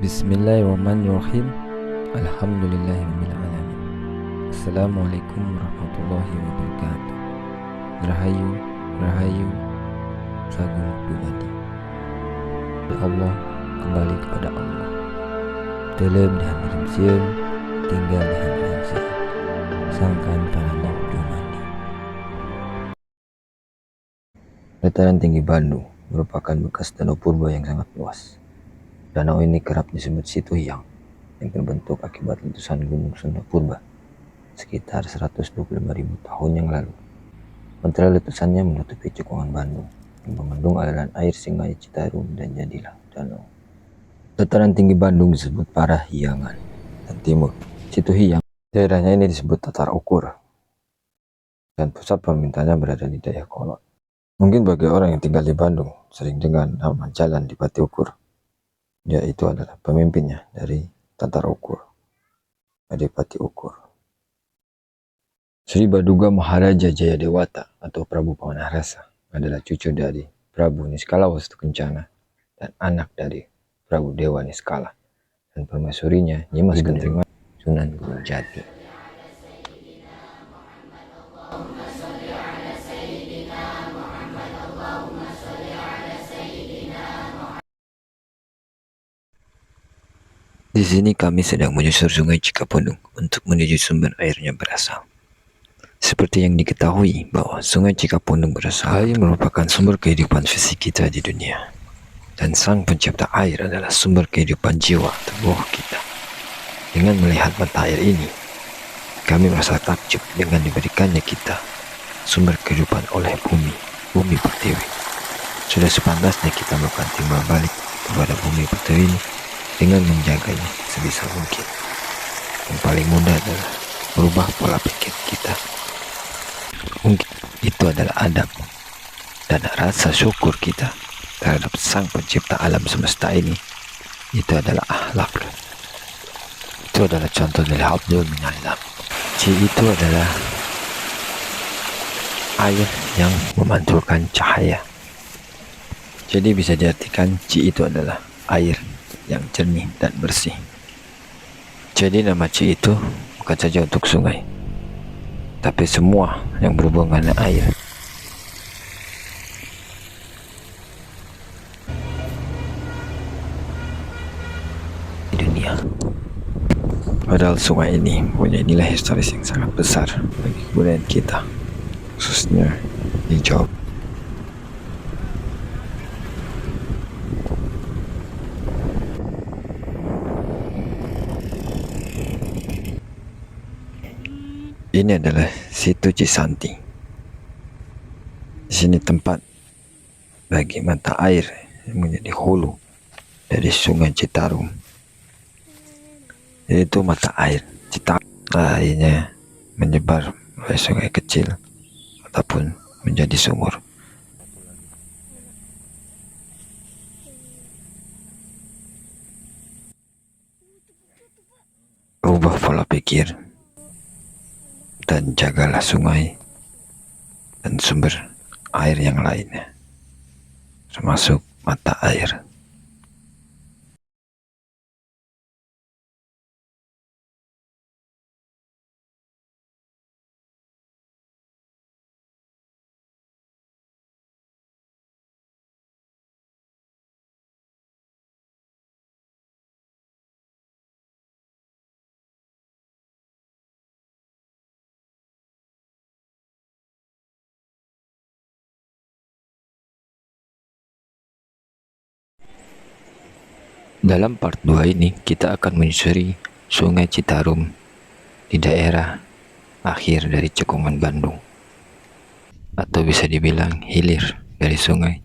Bismillahirrahmanirrahim. Alhamdulillahirrahmanirrahim. Assalamualaikum warahmatullahi wabarakatuh. Rahayu, Rahayu, Sagung Dumadi. Allah, kembali kepada Allah. Dalam dihan rimsian, tinggal dihan rimsian. Sangkan para Dumadi. Dataran tinggi Bandung merupakan bekas danau purba yang sangat luas. Danau ini kerap disebut Situ Hyang yang terbentuk akibat letusan Gunung Sunda Purba sekitar 125.000 tahun yang lalu. Antara letusannya menutupi cekungan Bandung yang mengandung aliran air Sungai Citarum dan jadilah danau. Dataran tinggi Bandung disebut Parahyangan dan Timur. Situ Hyang, daerahnya ini disebut Tatar Ukur dan pusat pemerintahannya berada di Dayakolot. Mungkin bagi orang yang tinggal di Bandung sering dengan nama Jalan di Pati Ukur. Dia itu adalah pemimpinnya dari Tatar Ukur, Adipati Ukur. Sri Baduga Maharaja Jayadewata atau Prabu Pamanarasa adalah cucu dari Prabu Niskala Wastukencana dan anak dari Prabu Dewa Niskala dan permaisurinya Nyimas Kentriman Sunan Gunung Jati. Di sini kami sedang menyusur Sungai Cikapundung untuk menuju sumber airnya berasal. Seperti yang diketahui bahwa Sungai Cikapundung berasal, air merupakan sumber kehidupan fisik kita di dunia. Dan Sang Pencipta air adalah sumber kehidupan jiwa tubuh kita. Dengan melihat mata air ini, kami merasa takjub dengan diberikannya kita sumber kehidupan oleh bumi pertiwi. Sudah sepantasnya kita melakukan timbal balik kepada bumi pertiwi ini dengan menjaganya sebisa mungkin. Yang paling mudah adalah merubah pola pikir kita. Mungkin itu adalah adab dan rasa syukur kita terhadap Sang Pencipta alam semesta ini. Itu adalah akhlak. Itu adalah contoh dari Abdul Minalam. Ci itu adalah air yang memantulkan cahaya. Jadi bisa diartikan Ci itu adalah air yang jernih dan bersih. Jadi nama Ci itu bukan saja untuk sungai, tapi semua yang berhubungan dengan air. Di dunia. Padahal sungai ini punya nilai historis yang sangat besar bagi kebudayaan kita, khususnya di Jawa. Ini adalah Situ Cisanti. Di sini tempat bagi mata air yang menjadi hulu dari Sungai Citarum. Yaitu mata air Citarum. Airnya menyebar oleh sungai kecil ataupun menjadi sumur. Rubah pola pikir dan jagalah sungai dan sumber air yang lainnya, termasuk mata air. Dalam part 2 ini kita akan menyusuri Sungai Citarum di daerah akhir dari cekungan Bandung, atau bisa dibilang hilir dari Sungai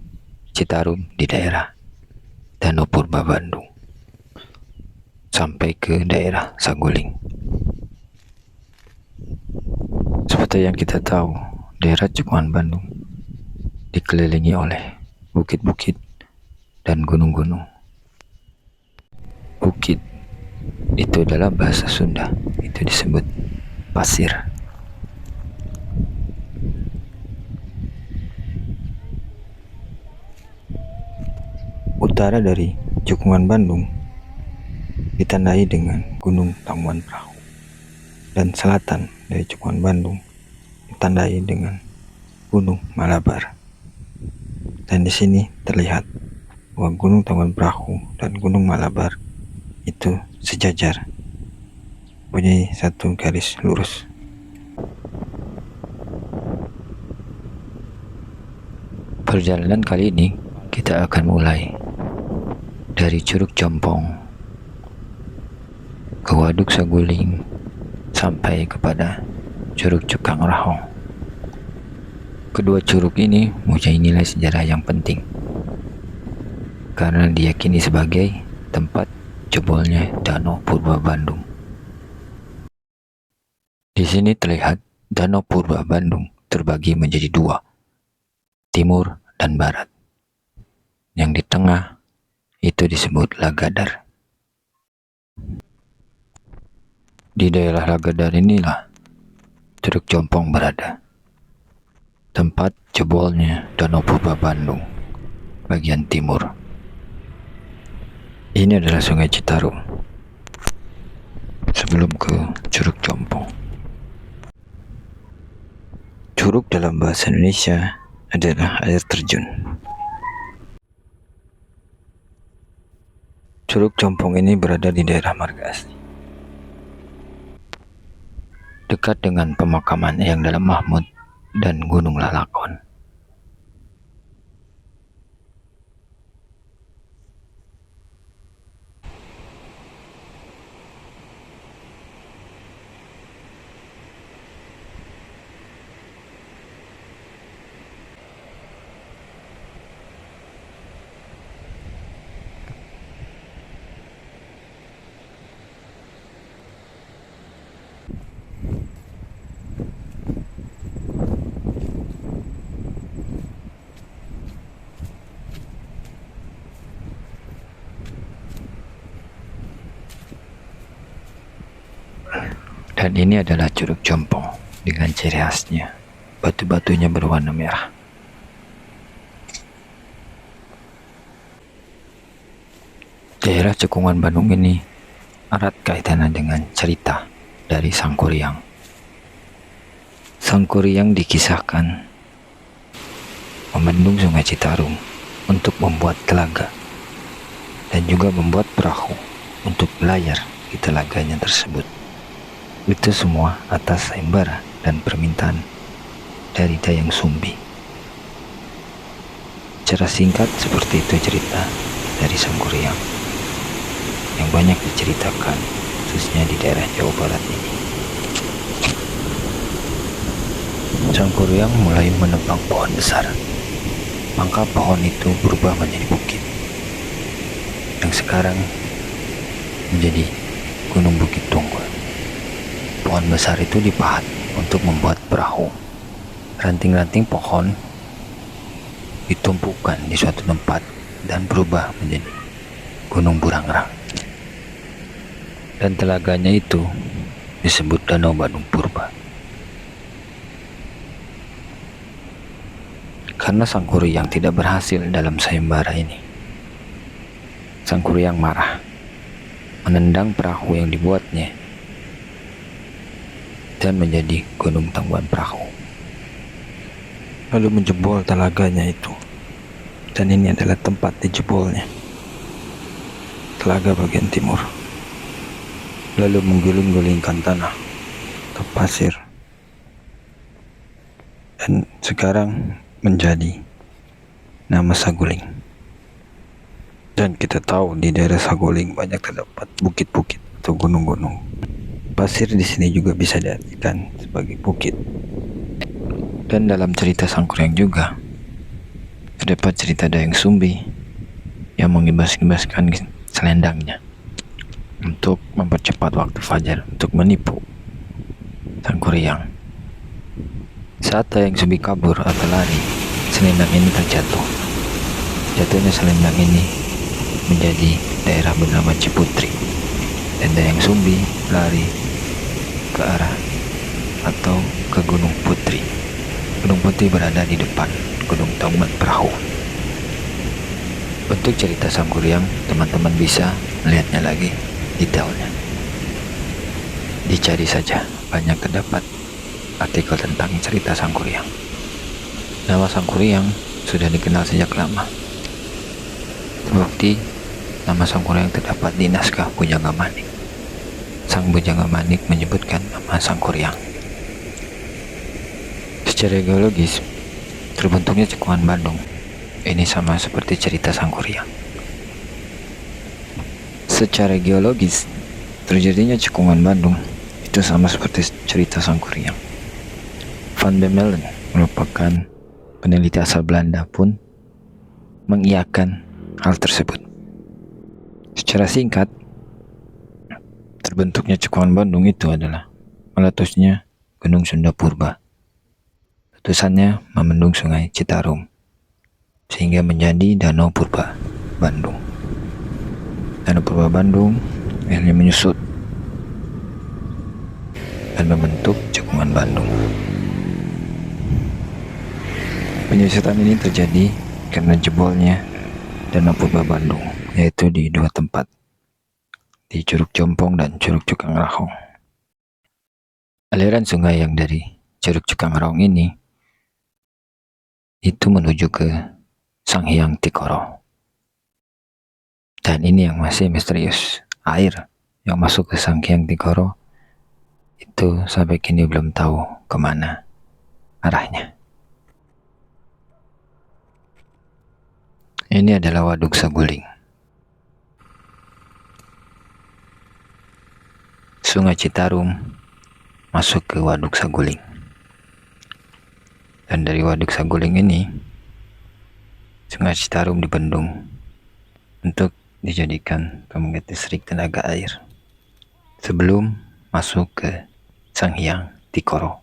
Citarum di daerah Danau Purba Bandung sampai ke daerah Saguling. Seperti yang kita tahu, daerah cekungan Bandung dikelilingi oleh bukit-bukit dan gunung-gunung. Bukit itu dalam bahasa Sunda itu disebut pasir. Utara dari cekungan Bandung ditandai dengan Gunung Tangkuban Perahu, dan selatan dari Cekungan Bandung ditandai dengan Gunung Malabar. Dan di sini terlihat bahwa Gunung Tangkuban Perahu dan Gunung Malabar itu sejajar, punya satu garis lurus. Perjalanan kali ini kita akan mulai dari Curug Jompong ke Waduk Saguling sampai kepada Curug Cukang Rahong. Kedua curug ini mempunyai nilai sejarah yang penting karena diyakini sebagai tempat jebolnya Danau Purba Bandung. Di sini terlihat Danau Purba Bandung terbagi menjadi dua, timur dan barat. Yang di tengah itu disebut Lagadar. Di daerah Lagadar inilah Curug Jompong berada, tempat jebolnya Danau Purba Bandung bagian timur. Ini adalah Sungai Citarum sebelum ke Curug Jompong. Curug dalam bahasa Indonesia adalah air terjun. Curug Jompong ini berada di daerah Margasni, dekat dengan pemakaman Eyang Dalam Mahmud dan Gunung Lalakon. Dan ini adalah Curug Jompong dengan ciri khasnya, batu-batunya berwarna merah. Daerah Cekungan Bandung ini erat kaitannya dengan cerita dari Sangkuriang. Sangkuriang dikisahkan membendung Sungai Citarum untuk membuat telaga dan juga membuat perahu untuk berlayar di telaganya tersebut. Itu semua atas sayembara dan permintaan dari Dayang Sumbi. Secara singkat seperti itu cerita dari Sangkuriang yang banyak diceritakan khususnya di daerah Jawa Barat ini. Sangkuriang mulai menebang pohon besar, maka pohon itu berubah menjadi bukit yang sekarang menjadi Gunung Bukit Tunggul. Pohon besar itu dipahat untuk membuat perahu. Ranting-ranting pohon ditumpukan di suatu tempat dan berubah menjadi Gunung Burangrang. Dan telaganya itu disebut Danau Bandung Purba. Karena Sangkuriang tidak berhasil dalam sayembara ini, Sangkuriang marah, menendang perahu yang dibuatnya dan menjadi Gunung Tangkuban Perahu, lalu menjebol telaganya itu. Dan ini adalah tempat dijebolnya telaga bagian timur, lalu mengguling-gulingkan tanah ke pasir, dan sekarang menjadi nama Saguling. Dan kita tahu di daerah Saguling banyak terdapat bukit-bukit atau gunung-gunung. Pasir di sini juga bisa diartikan sebagai bukit. Dan dalam cerita Sangkuriang juga terdapat cerita Dayang Sumbi yang mengibas-ibaskan selendangnya untuk mempercepat waktu fajar untuk menipu Sangkuriang. Saat Dayang Sumbi kabur atau lari, selendang ini terjatuh. Jatuhnya selendang ini menjadi daerah bernama Ciputri, dan Dayang Sumbi lari ke arah atau ke Gunung Putri. Gunung Putri berada di depan Gunung Tangkuban Perahu. Untuk cerita Sangkuriang, teman-teman bisa melihatnya lagi detailnya. Dicari saja, banyak terdapat artikel tentang cerita Sangkuriang. Nama Sangkuriang sudah dikenal sejak lama. Terbukti nama Sangkuriang terdapat di naskah Bujangga Manik. Sang Bujangga Manik menyebutkan nama Sangkuriang. Secara geologis, terbentuknya cekungan Bandung ini sama seperti cerita Sangkuriang. Secara geologis, terjadinya cekungan Bandung itu sama seperti cerita Sangkuriang. Van Bemmelen merupakan peneliti asal Belanda pun mengiyakan hal tersebut. Secara singkat, terbentuknya cekungan Bandung itu adalah meletusnya Gunung Sunda Purba. Letusannya membendung Sungai Citarum sehingga menjadi Danau Purba Bandung. Danau Purba Bandung akhirnya menyusut dan membentuk cekungan Bandung. Penyusutan ini terjadi karena jebolnya Danau Purba Bandung, yaitu di dua tempat, di Curug Jompong dan Curug Cukang Rahong. Aliran sungai yang dari Curug Cukang Rahong ini itu menuju ke Sanghyang Tikoro. Dan ini yang masih misterius. Air yang masuk ke Sanghyang Tikoro itu sampai kini belum tahu kemana arahnya. Ini adalah Waduk Saguling. Sungai Citarum masuk ke Waduk Saguling. Dan dari Waduk Saguling ini, Sungai Citarum dibendung untuk dijadikan pembangkit listrik tenaga air sebelum masuk ke Sanghyang Tikoro.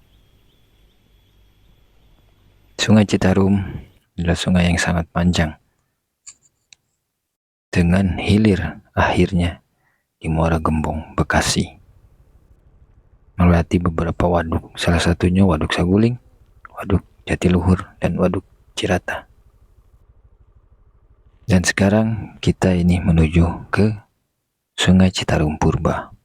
Sungai Citarum adalah sungai yang sangat panjang dengan hilir akhirnya di Muara Gembong, Bekasi, melewati beberapa waduk, salah satunya Waduk Saguling, Waduk Jatiluhur, dan Waduk Cirata. Dan sekarang kita ini menuju ke Sungai Citarum Purba.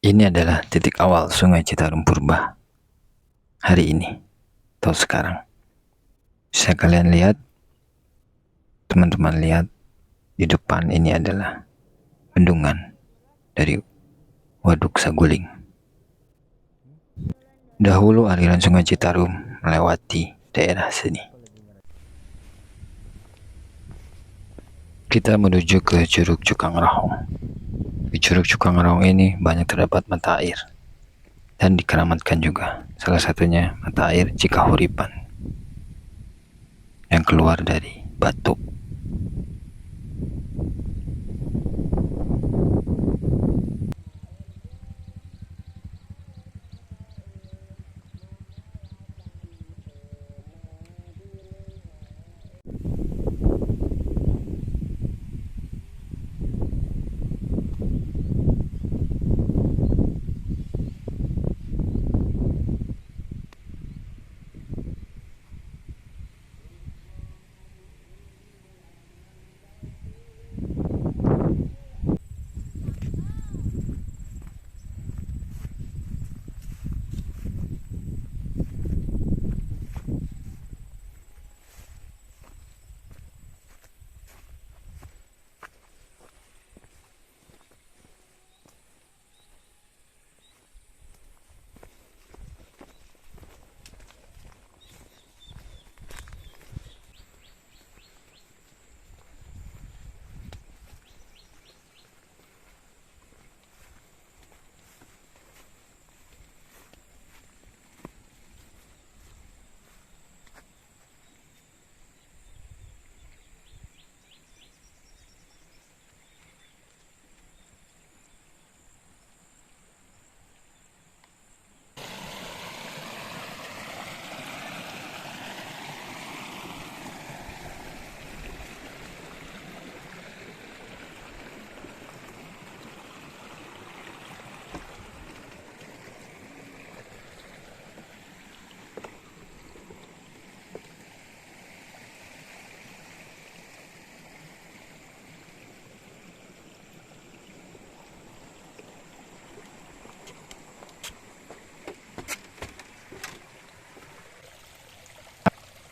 Ini adalah titik awal Sungai Citarum Purba hari ini atau sekarang. Bisa kalian lihat, teman-teman lihat, di depan ini adalah bendungan dari Waduk Saguling. Dahulu aliran Sungai Citarum melewati daerah sini. Kita menuju ke Curug Cukang Rahong. Di Curug Cukang Rahong ini banyak terdapat mata air dan dikeramatkan juga. Salah satunya mata air Cikahuripan yang keluar dari batu.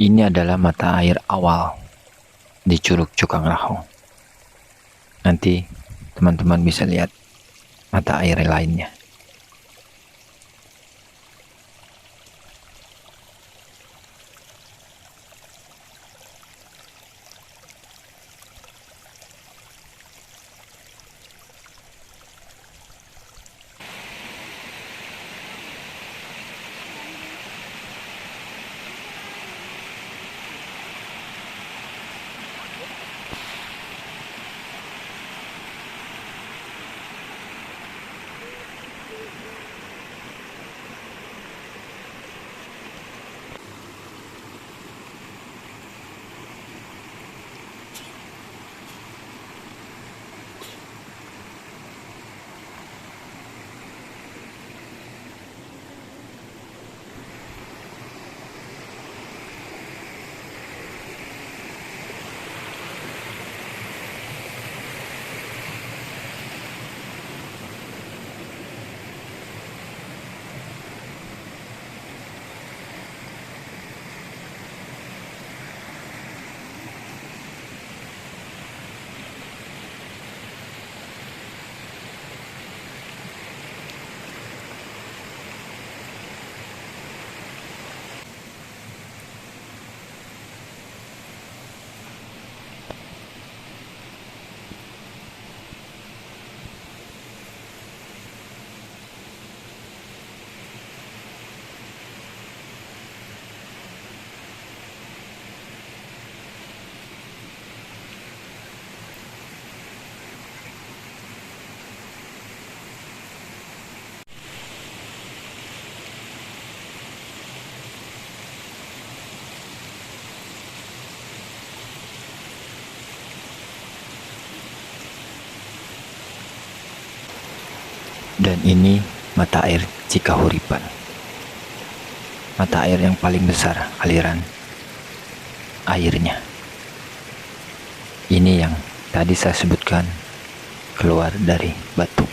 Ini adalah mata air awal di Curug Cukang Raho. Nanti teman-teman bisa lihat mata air lainnya. Dan ini mata air Cikahuripan, mata air yang paling besar aliran airnya. Ini yang tadi saya sebutkan keluar dari batu.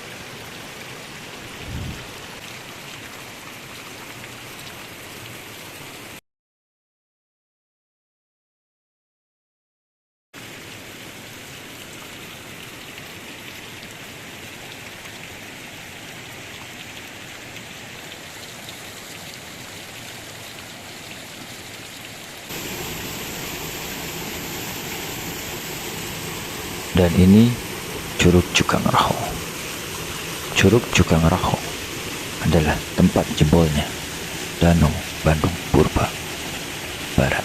Dan ini Curug Cukang Raho. Curug Cukang Raho adalah tempat jebolnya Danau Bandung Purba Barat.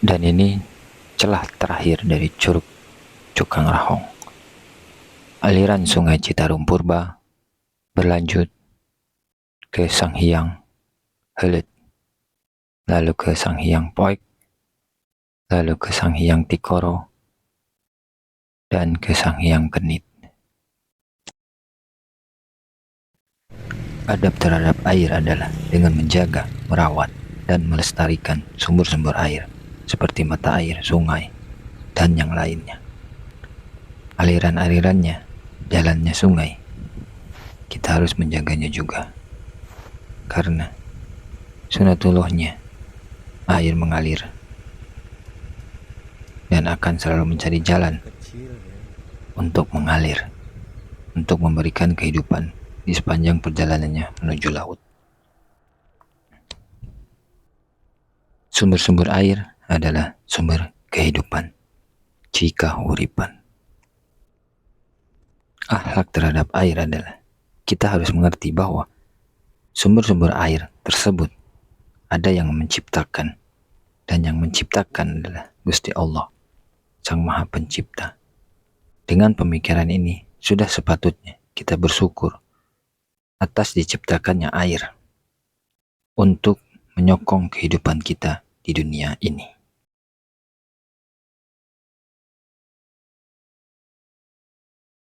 Dan ini celah terakhir dari Curug Cukang Rahong. Aliran Sungai Citarum Purba berlanjut ke Sanghyang Helet, lalu ke Sanghyang Poik, lalu ke Sanghyang Tikoro, dan ke Sanghyang Kenit. Adab terhadap air adalah dengan menjaga, merawat, dan melestarikan sumber-sumber air seperti mata air, sungai, dan yang lainnya. Aliran-alirannya, jalannya sungai, kita harus menjaganya juga. Karena sunatullahnya air mengalir dan akan selalu mencari jalan untuk mengalir, untuk memberikan kehidupan di sepanjang perjalanannya menuju laut. Sumber-sumber air adalah sumber kehidupan. Cika uripan. Akhlak terhadap air adalah kita harus mengerti bahwa sumber-sumber air tersebut ada yang menciptakan, dan yang menciptakan adalah Gusti Allah, Sang Maha Pencipta. Dengan pemikiran ini, sudah sepatutnya kita bersyukur atas diciptakannya air untuk menyokong kehidupan kita di dunia ini.